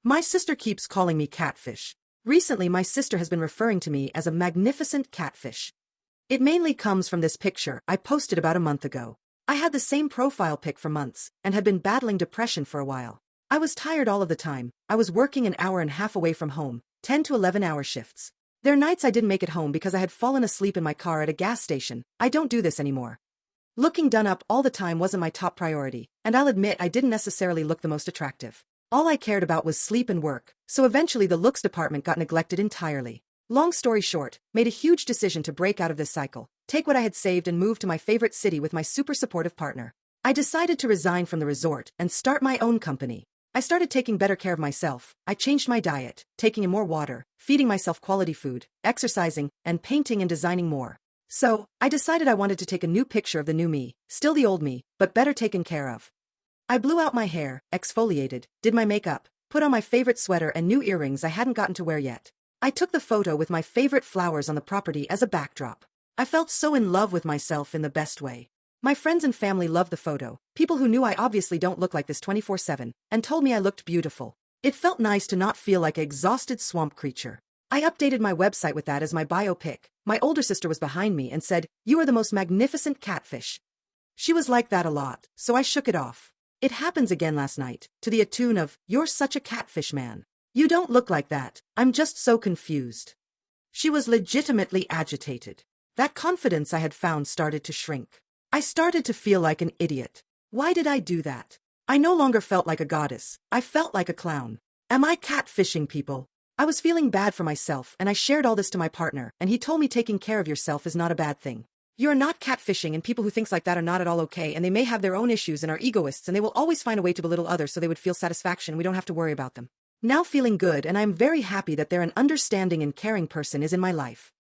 My sister keeps calling me catfish. Recently, my sister has been referring to me as a magnificent catfish. It mainly comes from this picture I posted about a month ago. I had the same profile pic for months and had been battling depression for a while. I was tired all of the time. I was working an hour and a half away from home, 10 to 11-hour shifts. There are nights I didn't make it home because I had fallen asleep in my car at a gas station. I don't do this anymore. Looking done up all the time wasn't my top priority, and I'll admit I didn't necessarily look the most attractive. All I cared about was sleep and work, so eventually the looks department got neglected entirely. Long story short, made a huge decision to break out of this cycle, take what I had saved and move to my favorite city with my super supportive partner. I decided to resign from the resort and start my own company. I started taking better care of myself. I changed my diet, taking in more water, feeding myself quality food, exercising, and painting and designing more. So, I decided I wanted to take a new picture of the new me, still the old me, but better taken care of. I blew out my hair, exfoliated, did my makeup, put on my favorite sweater and new earrings I hadn't gotten to wear yet. I took the photo with my favorite flowers on the property as a backdrop. I felt so in love with myself in the best way. My friends and family loved the photo, people who knew I obviously don't look like this 24/7, and told me I looked beautiful. It felt nice to not feel like an exhausted swamp creature. I updated my website with that as my bio pic. My older sister was behind me and said, "You are the most magnificent catfish." She was like that a lot, so I shook it off. It happens again last night, to the tune of, "You're such a catfish, man. You don't look like that. I'm just so confused." She was legitimately agitated. That confidence I had found started to shrink. I started to feel like an idiot. Why did I do that? I no longer felt like a goddess. I felt like a clown. Am I catfishing people? I was feeling bad for myself, and I shared all this to my partner, and he told me taking care of yourself is not a bad thing. You're not catfishing, and people who think like that are not at all okay, and they may have their own issues and are egoists, and they will always find a way to belittle others so they would feel satisfaction. We don't have to worry about them. Now feeling good, and I'm very happy that they're an understanding and caring person is in my life.